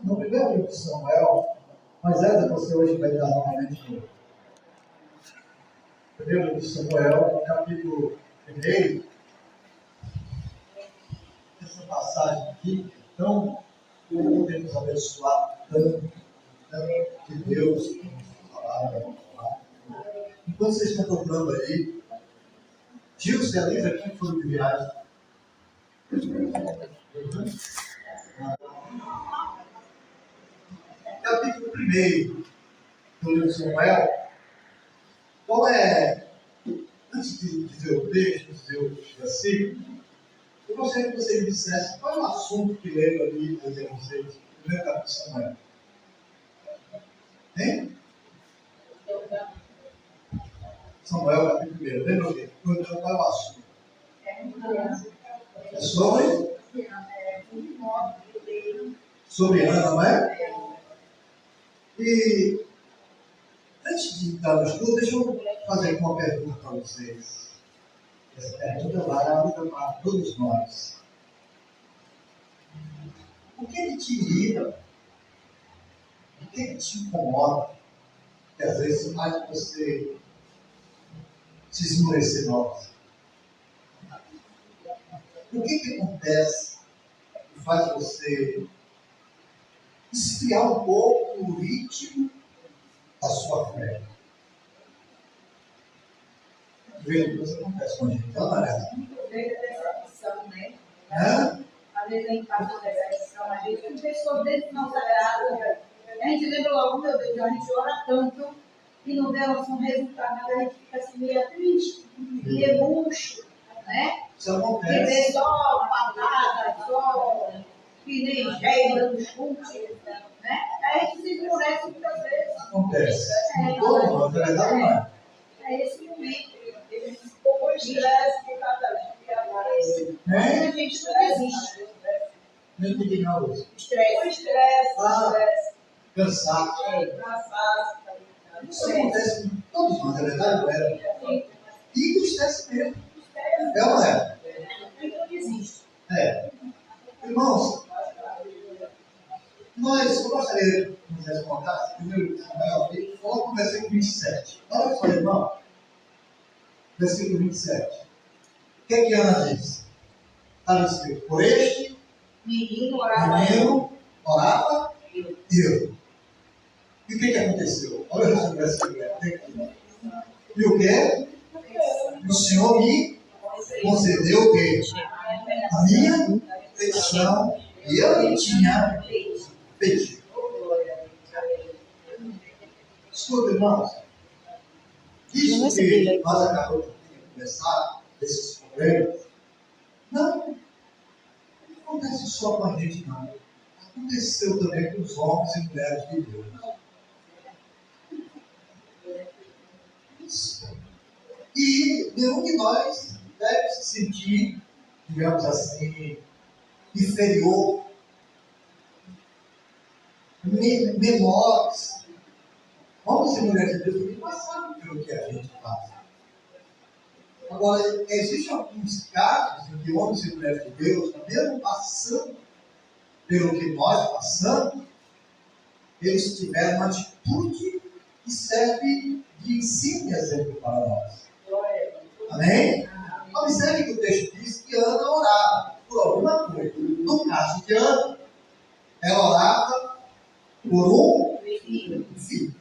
No primeiro livro de Samuel, mas essa você hoje vai dar novamente no primeiro livro de Samuel, capítulo 1. Essa passagem aqui, então, como podemos abençoar tanto de Deus, palavra. Enquanto vocês estão procurando aí, Gilson e a Lívia aqui foram de viagem. Capítulo 1 do livro de Samuel. Qual é, antes de dizer o texto, dizer o versículo, eu gostaria que vocês dissessem qual é o assunto que lembra ali a vocês, no primeiro capítulo de Samuel. Hein? Samuel, capítulo 1, lembra o quê? Qual é o assunto? É sobre Ana, não é? E antes de entrar no estudo, deixa eu fazer uma pergunta para vocês. Essa pergunta vai para todos nós. O que te irrita? O que te incomoda? Que às vezes faz você se esmorecer nós. O que acontece que faz você esfriar um pouco o ritmo da sua fé? Veja, isso acontece com a gente, não é? Às vezes é decepção, né? Hã? Às vezes a gente passa uma decepção, às vezes tem pessoas dentro da nossa casa, a gente lembra logo, meu Deus, a gente ora tanto e não vê um resultado, a gente fica assim meio triste, meio murcho, né? Isso E acontece. vê só patada, só que nem gema no chute, né? Aí a gente se endurece muitas vezes. Acontece. Em todo mundo, na verdade não é. É esse momento. O estresse que cada dia aparece. Mas a gente não existe. Não entendi não, Lúcio. Estresse. Cansaço. Cansaço. Isso acontece com todos nós, na verdade não é. E entristece mesmo. É ou não é? Não existe. É. Irmãos, eu gostaria que vocês contassem, primeiro Samuel, coloca o versículo 27. Olha só, irmão. Versículo 27. O que Ana diz? Está escrito: por este Menino orava eu. E o que aconteceu? Olha esse versículo. E o que? O Senhor me concedeu o quê? A minha petição e eu lhe tinha pedido. Escuta, irmãos. Isso que nós acabamos de conversar, desses problemas, não acontece só com a gente, não. Aconteceu também com os homens e mulheres de Deus. Isso. E nenhum de nós deve se sentir, digamos assim, inferior, menores. Homens e mulheres de Deus também passaram pelo que a gente passa. Agora, existem alguns casos em que homens e mulheres de Deus, mesmo passando pelo que nós passamos, eles tiveram uma atitude que serve de ensino e exemplo para nós. Amém? Observe que o texto diz que Ana orava por alguma coisa. No caso de Ana, ela orava por um filho.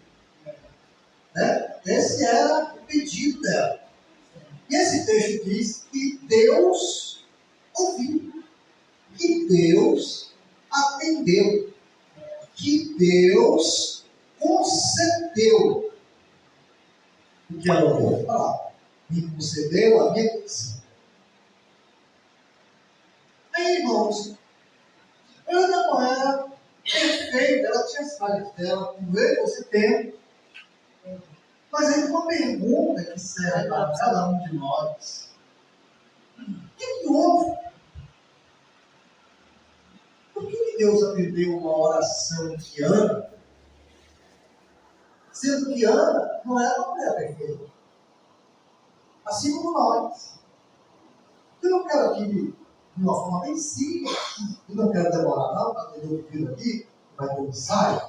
Né? Esse era o pedido dela. E esse texto diz que Deus ouviu, que Deus atendeu, que Deus concedeu o que ela ouviu falar. Me concedeu a minha petição. Aí, irmãos, Ana não era perfeita, ela tinha as falhas dela, como eu e você tem. Mas aí uma pergunta que serve para cada um de nós: o que houve? Por que Deus atendeu uma oração de Ana, sendo que Ana não era uma mulher perfeita? Assim como nós. Eu não quero aqui, de uma forma bem simples, eu não quero demorar não, para ter o pedido aqui, vai ter um ensaio,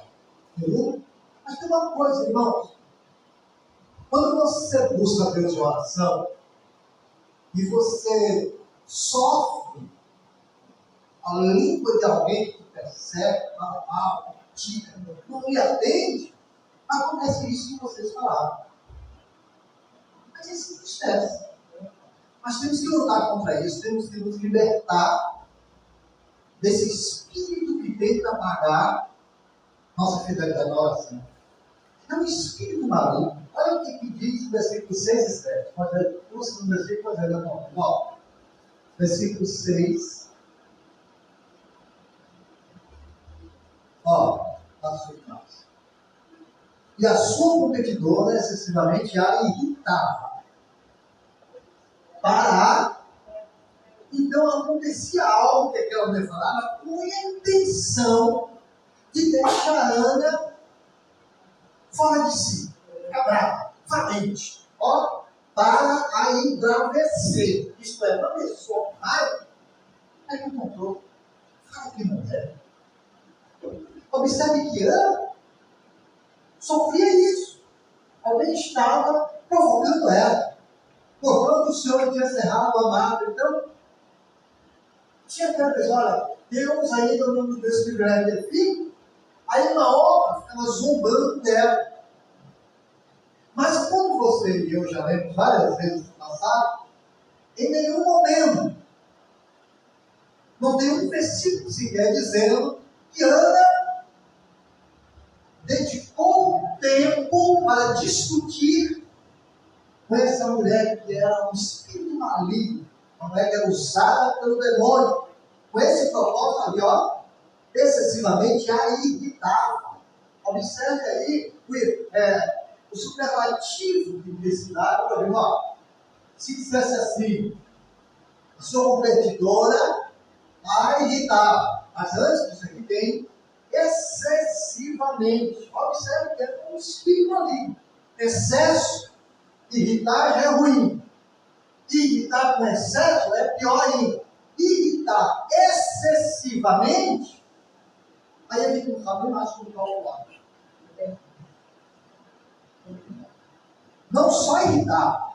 entendeu? Mas tem uma coisa, irmãos. Quando você busca Deus em oração e você sofre a língua de alguém que percebe, fala mal, critica, não lhe atende, acontece isso que vocês falaram. Mas isso entristece. Mas temos que lutar contra isso, temos que nos libertar desse espírito que tenta apagar nossa fidelidade na oração. É um espírito maligno. Olha o que diz no versículo 6 e 7. Pode no versículo 9. Versículo 6. A sua casa. E a sua competidora excessivamente a irritava. Então acontecia algo que aquela mulher falava com a intenção de deixar a Ana fora de si, ficar brava, valente, para a embravecer. Isto é, uma pessoa raiva, aí que encontrou, fala que não é. Observe que Ana sofria isso. Alguém estava provocando ela. Portanto, o Senhor tinha cerrado o amado. Então, tinha aquela pessoa, olha, Deus ainda não nos deu esse privilégio de filho. Aí uma outra ficava zombando dela. Mas como você e eu já lemos várias vezes no passado, em nenhum momento não tem um versículo sequer dizendo que Ana dedicou tempo para discutir com essa mulher que era um espírito maligno, uma mulher que era usada pelo demônio, com esse propósito ali, excessivamente a irritava. Observe aí o superlativo de intensidade. Por exemplo, se dissesse assim, a sua competidora a irritava. Mas antes disso aqui tem excessivamente. Observe que é um espírito maligno. Excesso de irritar já é ruim. Irritar com excesso é pior ainda. Irritar excessivamente, aí a gente não sabe mais como calcular. Não só irritava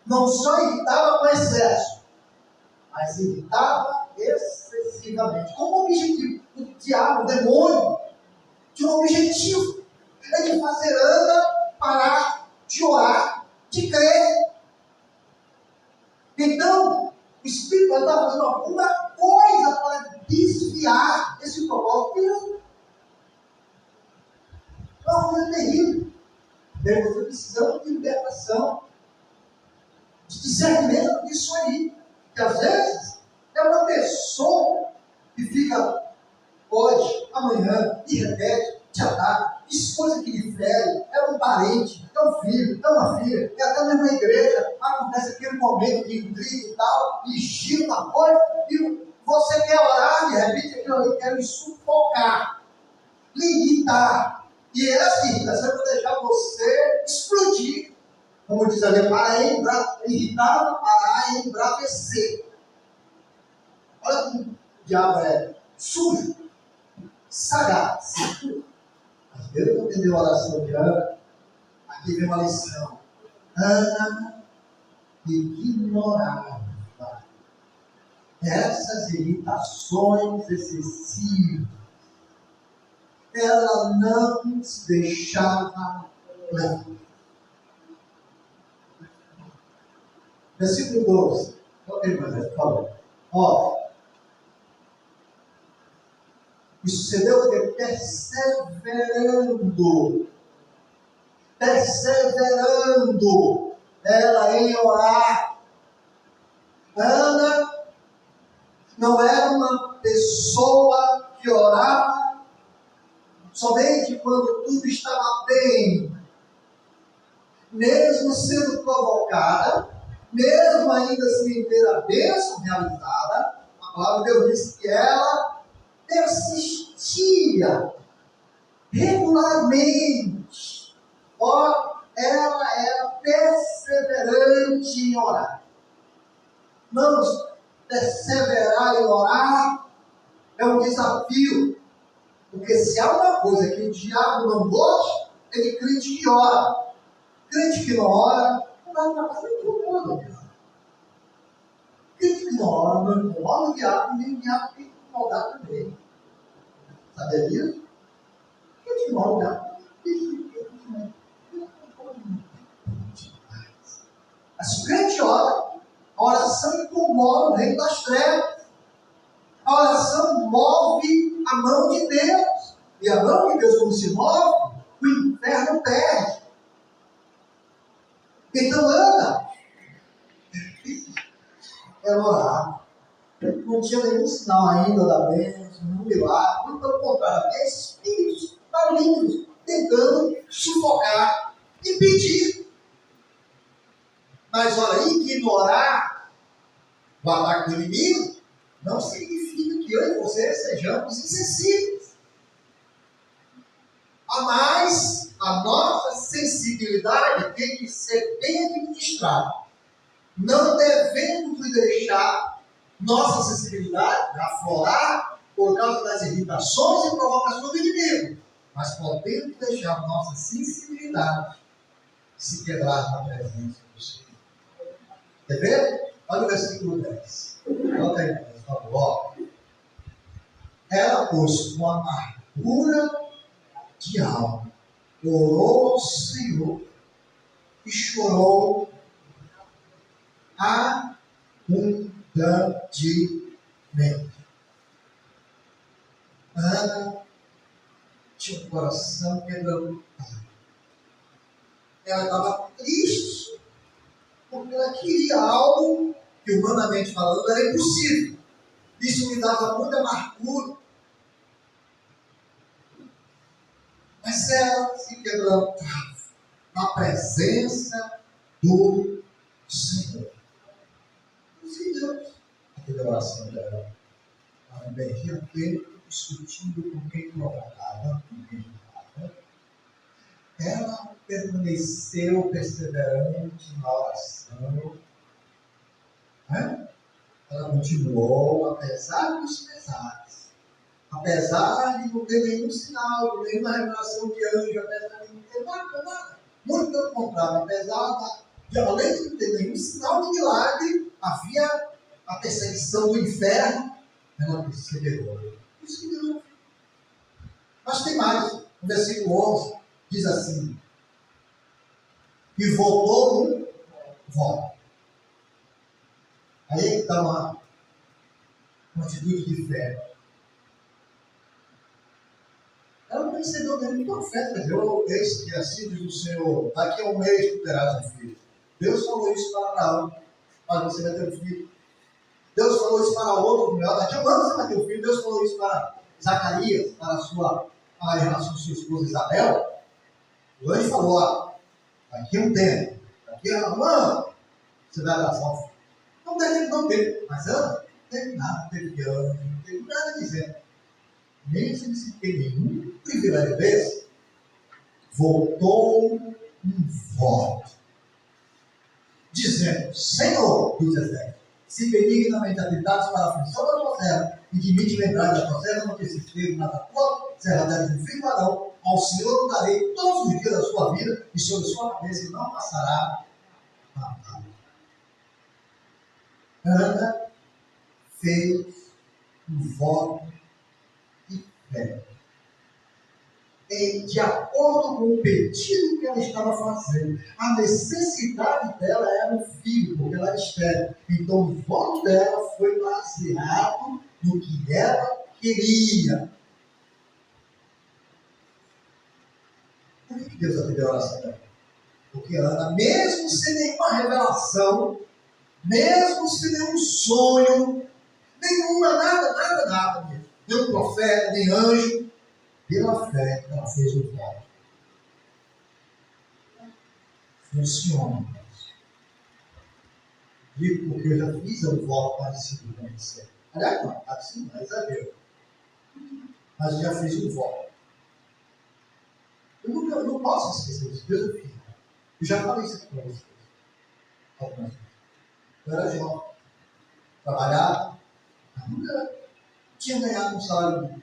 com excesso, mas irritava excessivamente. Como objetivo, o diabo, o demônio, tinha um objetivo: é de fazer Ana parar de orar, de crer. Então, o Espírito estava fazendo alguma coisa para desviar esse propósito. É uma coisa terrível. Você precisamos de libertação, de discernimento disso aí. Que às vezes é uma pessoa que fica hoje, amanhã, e repete, te ataca, diz coisa que lhe fere, é um parente, é um filho, é uma filha, é até mesmo na igreja, acontece aquele momento de intriga e tal, e gira uma coisa, e você quer orar, de repente aquilo ali quer lhe sufocar, lhe irritar. E essa irritação vai deixar você explodir. Como diz ali, para irritar, para embravecer. Olha como o diabo é sujo, sagaz. Mas Deus atendeu a oração de Ana. Aqui vem uma lição. Ana ignorava essas irritações excessivas. Ela não se deixava levar. Versículo 12. Ok, mas por favor. E sucedeu que perseverando ela em orar. Ana não era uma pessoa que orava somente quando tudo estava bem. Mesmo sendo provocada, mesmo ainda sem ter a bênção realizada, a palavra de Deus diz que ela persistia regularmente. Ela era perseverante em orar. Vamos perseverar em orar é um desafio. Porque se há uma coisa que o diabo não gosta, é de crente que ora. Crente que não ora, não vai para casa, não incomoda o diabo. Crente que não ora, não incomoda o diabo, nem o diabo tem que incomodar também. Sabia disso? Crente que não ora, o diabo tem Mas se o crente ora, a oração incomoda o reino das trevas. A oração move a mão de Deus. E a mão de Deus, como se move, o inferno perde. Então anda. Quero orar. Não tinha nenhum sinal ainda da bênção, nenhum milagre. Muito pelo contrário, havia espíritos malignos tentando sufocar e pedir. Mas olha, ignorar o ataque do inimigo não significa que eu e você sejamos insensíveis. Mas a nossa sensibilidade tem que ser bem administrada. Não devemos deixar nossa sensibilidade aflorar por causa das irritações e provocações do inimigo. Mas podemos deixar nossa sensibilidade se quebrar na presença do Senhor. Quer ver? Olha o versículo 10. Olha aí, por favor. Ela, pois, com amargura de alma, orou ao Senhor e chorou abundantemente. Ana tinha um coração quebrantado. Ela estava triste, porque ela queria algo que, humanamente falando, era impossível. Isso me dava muita amargura. Mas ela se quebrantava na presença do Senhor. E Deus, aquela oração dela, ela perdia tempo discutindo com quem provocava, com quem falava. Ela permaneceu perseverante na oração. Né? Ela continuou, apesar dos pesares. Apesar de não ter nenhum sinal, nenhuma revelação de anjo, apesar de não ter nada. Muito pelo contrário, apesar de, além de não ter nenhum sinal de milagre, havia a perseguição do inferno, ela perseverou. Isso que Deus. Mas tem mais. No versículo 11, diz assim: e voltou no voto. Aí é que está uma atitude de fé. Ela não recebeu nenhum profeta, eis que assim diz o Senhor, daqui a um mês tu terás um filho. Deus falou isso para Abraão, mas você vai ter um filho. Deus falou isso para outro, daqui a um ano você vai ter um filho. Deus falou isso para Zacarias, para a relação com sua esposa Isabel. O anjo falou, ó, daqui a um tempo, daqui a um ano, você vai dar um filho. Não teve, mas ela não teve nada, não teve anjo, não teve nada dizendo. Mesmo sem ter nenhum privilégio desse, voltou um voto, dizendo: Senhor, diz Ezequiel, se benignamente atentados para a aflição da tua serva, e de mim te lembrar da tua serva, não te esquecer nada tua serva deves um filho varão, ao Senhor eu darei todos os dias da sua vida, e sobre sua cabeça não passará nada. Ana fez um voto de fé. De acordo com o pedido que ela estava fazendo. A necessidade dela era um filho, porque ela era estéril. Então o voto dela foi baseado no que ela queria. Por que Deus atendeu a oração dela? Porque Ana, mesmo sem nenhuma revelação, mesmo sem nenhum sonho, nada mesmo, nenhum profeta, nem anjo, pela fé ela fez o voto. Funciona. Digo porque eu já fiz um voto parecido com você. Aliás, não, parecido não, é exagero. Mas eu já fiz um voto. Eu não posso esquecer disso, Deus eu fiz. Eu já falei isso aqui para vocês. Algumas vezes. Eu era jovem, trabalhava, nunca tinha ganhado um salário mínimo.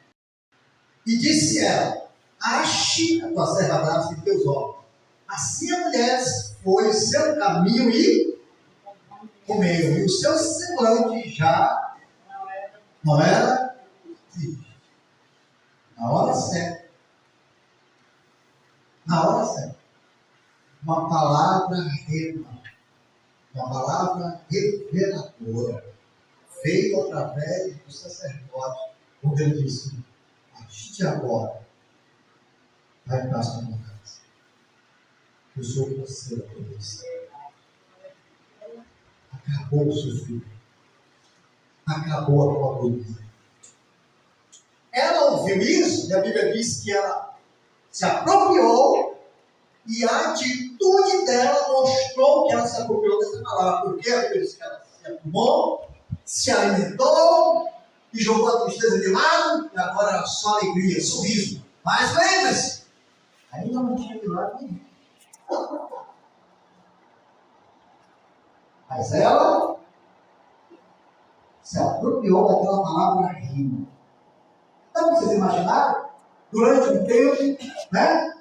E disse ela: ache a tua serva graça em teus olhos. Assim a mulher foi o seu caminho e comeu. E o seu semblante já não era triste. Na hora certa. Na hora certa. Uma palavra rema. Uma palavra reveladora. Veio através do sacerdote. Quando ele disse: a partir de agora, vai para a sua casa. Eu sou você da proteção. Acabou o seu filho. Acabou a tua agonia. Ela ouviu isso, e a Bíblia diz que ela se apropriou, e a atitude dela mostrou que ela se apropriou dessa palavra. Porque a Bíblia diz que ela se arrumou, se alimentou, e jogou a tristeza de lado, e agora era só alegria, sorriso. Mas lembre-se, ainda não tinha milagre nenhum. Mas ela se apropriou daquela palavra rima. Dá para vocês imaginarem? Durante um tempo, né?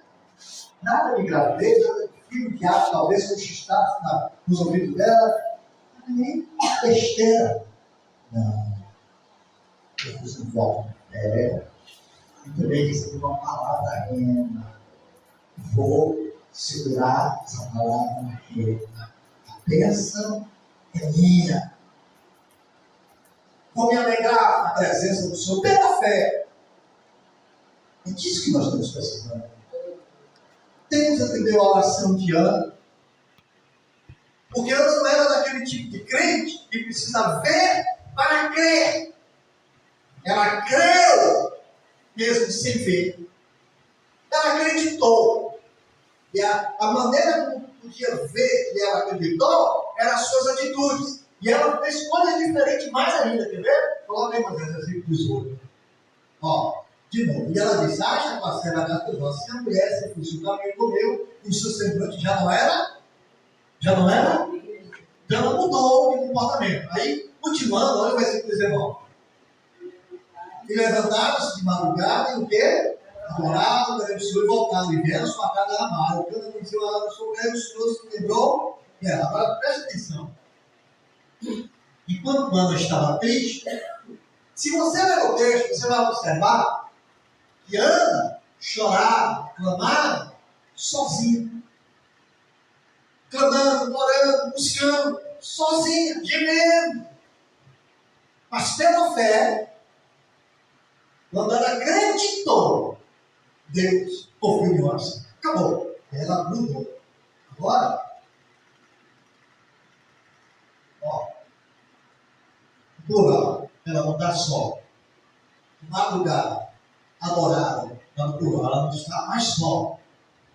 Nada de gravidez, nada de filho de ato, talvez conquistasse nos ouvidos dela. Nem besteira. Não. Eu fiz um voto de fé. E também recebi uma palavra rima. Vou segurar essa palavra rima. A bênção é minha. Vou me alegrar na presença do Senhor pela fé. É disso que nós estamos precisando. Temos que entender a oração de Ana. Porque Ana não era daquele tipo de crente que precisa ver para crer. Ela creu, mesmo sem ver. Ela acreditou. E a maneira como podia ver que ela acreditou eram as suas atitudes. E ela fez coisas diferentes mais ainda, quer ver? Coloca aí mais assim para os outros. Ó, de novo. E ela disse: acha com a serva das teus olhos. Se a mulher se fosse o caminho comeu, o seu semblante já não era? Já não era? Então ela mudou de comportamento. Aí, continuando, olha o versículo 19. E levantaram-se de madrugada e o quê? Adoraram, perante o Senhor e voltaram. E vieram sua casa a amar. O canto conheceu a sobre ela, o Senhor se lembrou. Agora preste atenção. Enquanto Ana estava triste, se você ler o texto, você vai observar que Ana chorava, clamava sozinha. Clamando, orando, buscando, sozinha, gemendo. Mas pela fé, quando ela acreditou, Deus ouviu a oração. Acabou. Ela mudou. Agora, ó, plural, ela não está só. Madrugada, adorada, ela no plural, ela não está mais só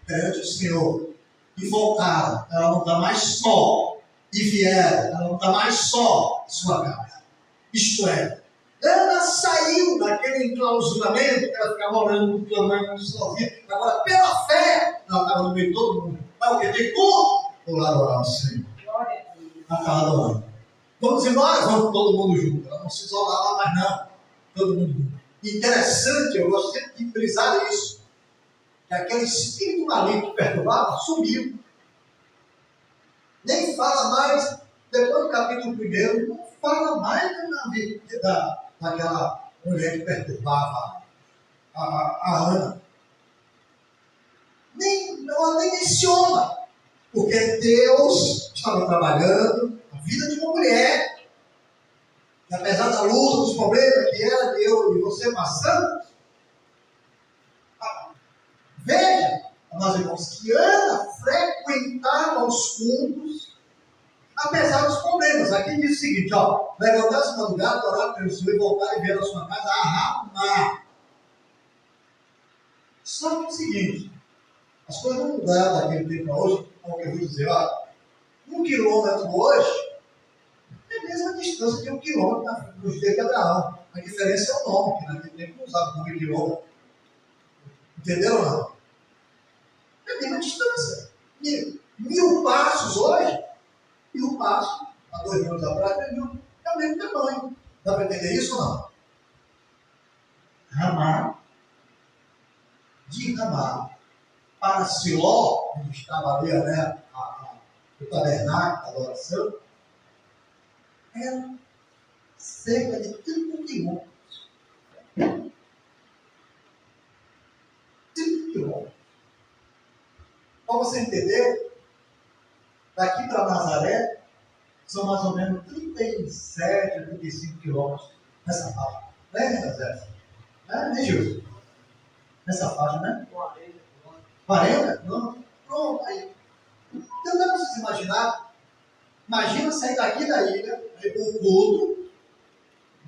perante o Senhor. E voltaram, ela não está mais só. E vieram, ela não está mais só em sua casa. Isto é, ela saiu daquele enclausuramento que ela ficava orando, clamando sozinha. Agora, pela fé, ela estava no meio de todo mundo. Mas o que tem como? Vou lá adorar o Senhor. Ela estava adorando. Vamos embora? Vamos todo mundo junto. Ela não se isolava mais não. Todo mundo junto. Interessante, eu gosto sempre de frisar isso. Que aquele espírito maligno que perturbava sumiu. Nem fala mais, depois do capítulo 1, não fala mais na vida daquela mulher que perturbava a Ana. Ela nem menciona, porque Deus estava trabalhando a vida de uma mulher, e apesar da luta, dos problemas que ela, eu e você passamos, veja, meus irmãos, que Ana frequentava os cultos, apesar dos problemas. Aqui diz o seguinte, ó: levantar-se de madrugada, orar pelo Senhor e voltar e ver a sua casa a arrumar. Só que é o seguinte, as coisas não mudaram daquele tempo para hoje, como eu vou dizer, ó, 1 quilômetro hoje é a mesma distância de 1 quilômetro nos dias de Abraão. A diferença é o nome, que naquele tempo não usava o nome quilômetro. Entenderam ou não? É a mesma distância. 1.000 passos hoje, 1.000 passos, há 2 anos atrás, é o mesmo tamanho. Dá para entender isso ou não? Ramar. Ramá para Siló, onde estava ali, né, o tabernáculo da adoração, era cerca de 30 quilômetros. 30 quilômetros. Para você entender, daqui para Nazaré, são mais ou menos 37 a 35 quilômetros nessa faixa. Não é, Nazaré? Né, Gilson? Nessa faixa, né? 40? Não. Pronto, aí. Então dá para vocês imaginar. Imagina sair daqui da ilha, ir para o culto,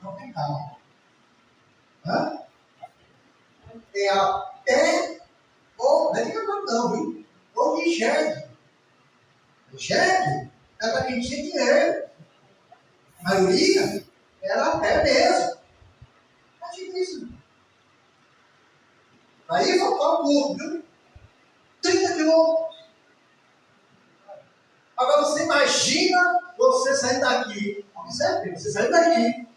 não tem carro. Hã? É a pé, ou não é de cavalo não, viu? Ou de jegue. Jegue é para quem tinha dinheiro. A maioria era a pé mesmo. Imagina isso. Aí faltou o culto, viu? 30 quilômetros. Agora você imagina você sair daqui. Observe, você sair daqui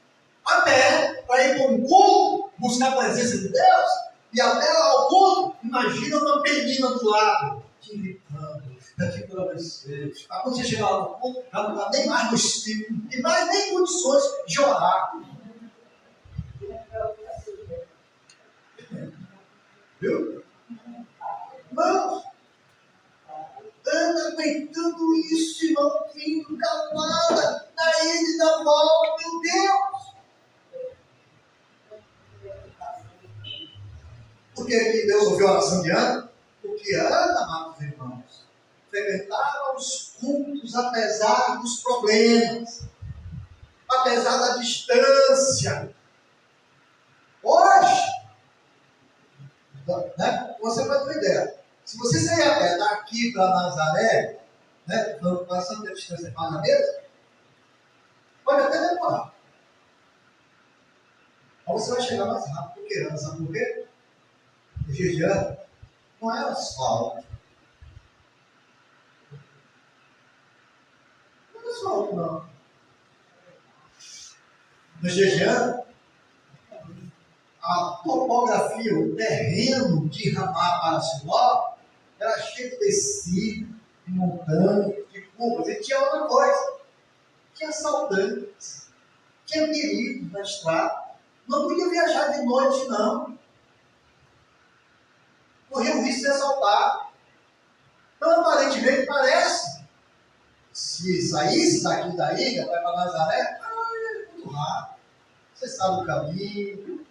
a pé para ir para um culto, buscar a presença de Deus, e até lá ao culto, imagina uma menina do lado, te irritando, daqui para você. Quando você chegar lá no culto, já não dá nem mais no espírito, não tem mais nem condições de orar. Viu? Não. Anda aguentando isso, irmão, vindo calada, na ida e da volta, meu Deus! Por que Deus ouviu a oração de Ana? Porque Ana, amados irmãos, frequentava os cultos apesar dos problemas, apesar da distância. Hoje, né, você pode ter uma ideia. Se você sair a pé daqui para Nazaré, né, passando a distância mais a mesma, pode até demorar. Mas você vai chegar mais rápido do que antes. Sabe por quê? O Jejian não era asfalto. Não era asfalto, não. No Jejian, a topografia, o terreno de Ramá para Siló era cheio de descida, de montanha, de curvas. E tinha outra coisa. Tinha assaltantes, tinha perigos na estrada. Não podia viajar de noite, não. Corria o risco de ser assaltado. Então, aparentemente, parece, se saísse daqui da ilha, vai para Nazaré, é muito rápido. Você sabe o caminho,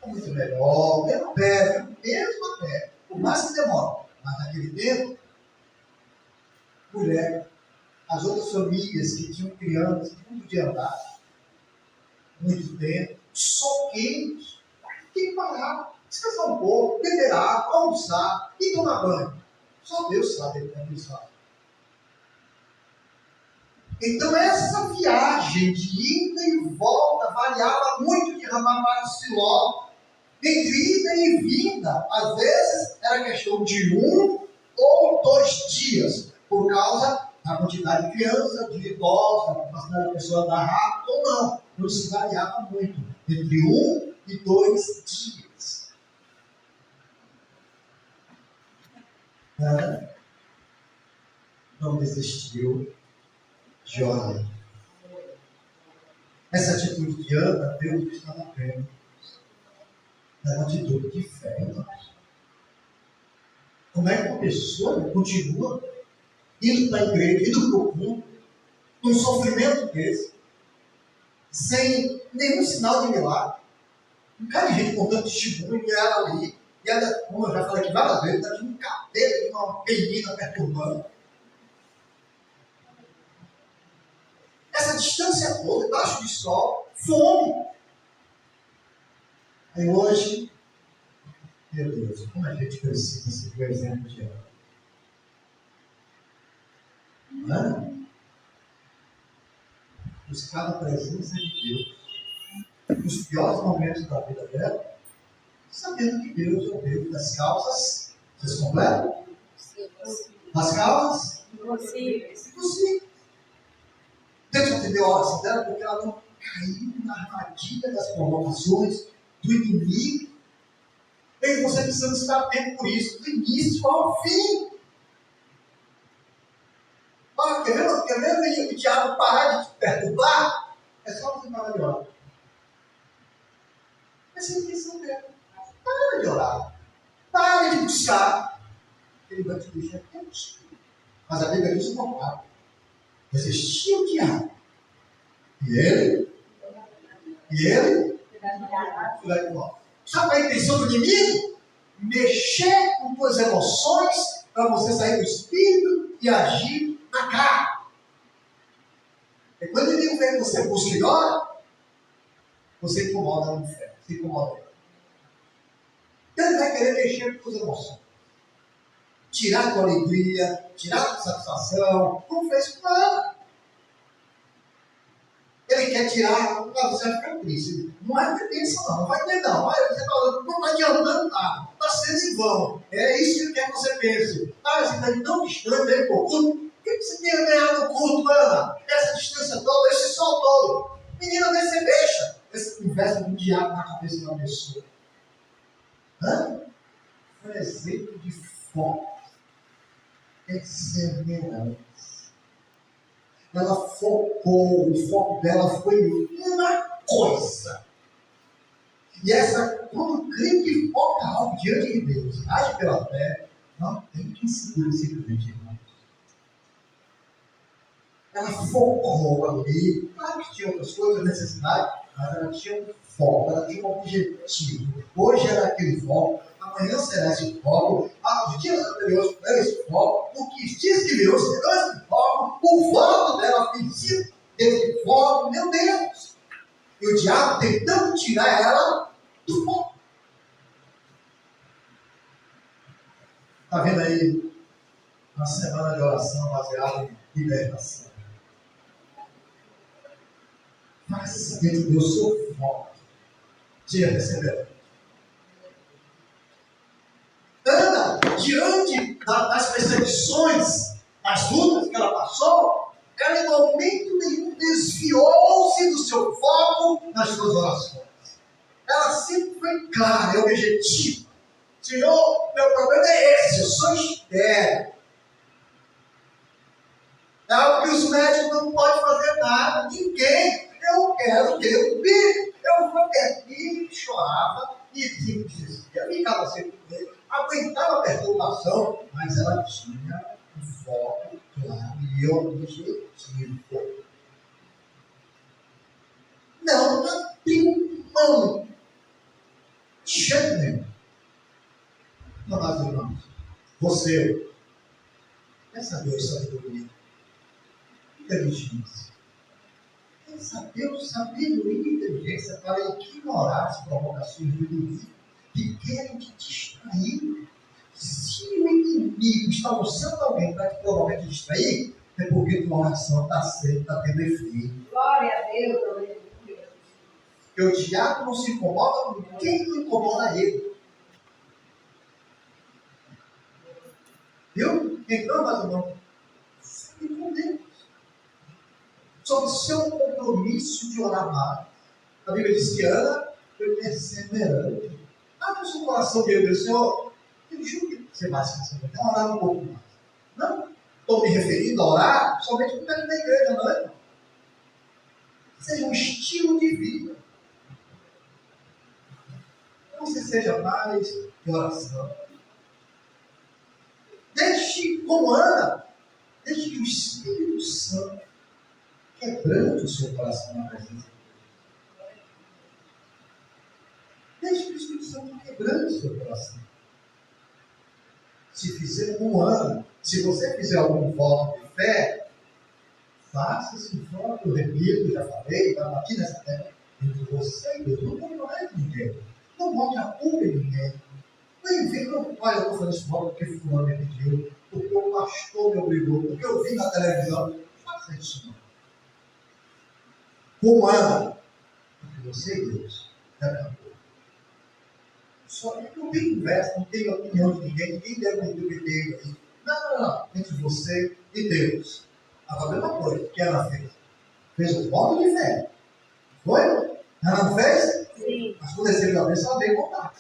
é muito melhor, mesmo a pé, por mais que demore. Mas naquele tempo, mulher, as outras famílias que tinham crianças, que não podiam andar muito tempo, soqueiros, tem que parar, descansar um pouco, beber água, almoçar e tomar banho. Só Deus sabe o que é isso. Então essa viagem de ida e volta variava muito de Ramá para Siló. Entre ida e vinda, às vezes era questão de 1 ou 2 dias, por causa da quantidade de crianças, de idosos, da capacidade da pessoa andar rápido ou não. Então isso variava muito, entre 1 e 2 dias. Ana não desistiu de orar. Essa atitude de Ana, Deus estava vendo. É uma atitude de fé, irmãos. Como é que uma pessoa continua indo para a igreja, indo para o culto, num sofrimento desse, sem nenhum sinal de milagre? Um cara de gente contando testemunho, e ela ali, e ela, como eu já falei aqui várias vezes, está de um cabelo de uma menina perturbando. Essa distância toda, debaixo de sol, fome. Aí hoje, meu Deus, como a gente precisa seguir o exemplo de ela. Não é? Buscar a presença de Deus nos piores momentos da vida dela, sabendo que Deus é o Deus das causas. Vocês completam? Das causas? Impossíveis. Deus atendeu a oração dela porque ela não caiu na armadilha das provocações do inimigo. Eu e você precisamos estar atento por isso, do início ao fim. Olha, quer ver o diabo parar de te perturbar? É só você parar de orar. Essa é a intenção dele. Para de orar. Para de buscar. Ele vai te deixar quietinho. Mas a Bíblia diz o contrário. Resistir o diabo. E ele vai embora. Sabe a intenção do inimigo? Mexer com tuas emoções para você sair do espírito e agir na carne. E quando o inimigo vem que você busca e ora, você incomoda no inferno. Você incomoda ele. Então ele vai querer mexer com tuas emoções. Tirar a tua alegria, tirar a tua satisfação. Como fez com ela? Ele quer tirar, você vai ficar triste. Não é tendência não vai ter não. Você não está adiantando nada. Está sendo em vão. É isso que ele quer que você pense. Você está tão distante dele por culto. O que você tem a ganhar no culto, Ana? Essa distância toda, esse sol todo. Menina, vê se deixa. Essa conversa do diabo na cabeça de uma pessoa. Foi um exemplo de foco. Perseverança. Ela focou, o foco dela foi em uma coisa. E essa, quando o crente foca algo diante de Deus, age pela fé, não tem que segurar simplesmente, irmãos. Ela focou ali, claro que tinha outras coisas, necessidade, mas ela tinha um foco, ela tinha um objetivo. Hoje era aquele foco, amanhã será esse foco, os dias anteriores era esse foco, os dias que virou será esse foco, o voto dela pediu desse foco, meu Deus! E o diabo tentando tirar ela do foco. Está vendo aí uma semana de oração baseada em libertação? Mas dentro do seu foco, dia receberá. Ana, diante das perseguições, das lutas que ela passou, ela em momento nenhum desviou-se do seu foco nas suas orações. Ela sempre foi clara, é objetiva. Senhor, meu problema é esse, eu sou estéril. É algo que os médicos não podem fazer nada, ninguém. Eu quero ter um filho. Eu vou ter filho, chorava, e desistia, ficava sempre com ele, aguentava a perturbação, mas ela tinha um foco claro e objetivo. Não abriu mão. De jeito nenhum. Amados irmãos, você quer saber o sabedoria, inteligência, quer saber o sabedoria e inteligência para ignorar as provocações do inimigo que querem te distrair. Se o inimigo está usando alguém para te provocar te distrair, é porque tua oração está tendo efeito. Glória a Deus, aleluia. Porque o diabo não se incomoda com quem não incomoda ele. Viu? Então, mas irmão, fique com Deus. Sobre o seu compromisso de orar mais. A Bíblia diz que Ana foi perseverante. Abre o seu coração, meu Deus, Senhor. Eu juro que você vai se perseverar, orar um pouco mais. Não estou me referindo a orar somente por dentro da igreja, não é? Seja um estilo de vida. Não se seja mais de oração. Deixe, como Ana, deixe que o Espírito Santo quebrante o seu coração na presença de Deus. Deixe que o Espírito Santo quebrante o seu coração. Se fizer como Ana, se você fizer algum voto de fé, faça esse voto, eu repito, já falei, estava aqui nessa terra, entre você e Deus. Não tem mais ninguém. Não bote a culpa em ninguém. Olha, eu estou fazendo esse voto porque fulano me pediu, porque o pastor me obrigou, porque eu vi na televisão. Faça isso não. Como Ana, porque você e Deus já acabou. Só que não tem conversa, não tem opinião de ninguém, ninguém deve me entender aí. Não. Entre você e Deus. Agora, a mesma coisa que ela fez. Fez um voto de fé. Foi? Ela não fez? Sim. Mas quando recebeu a bênção, ela veio contar.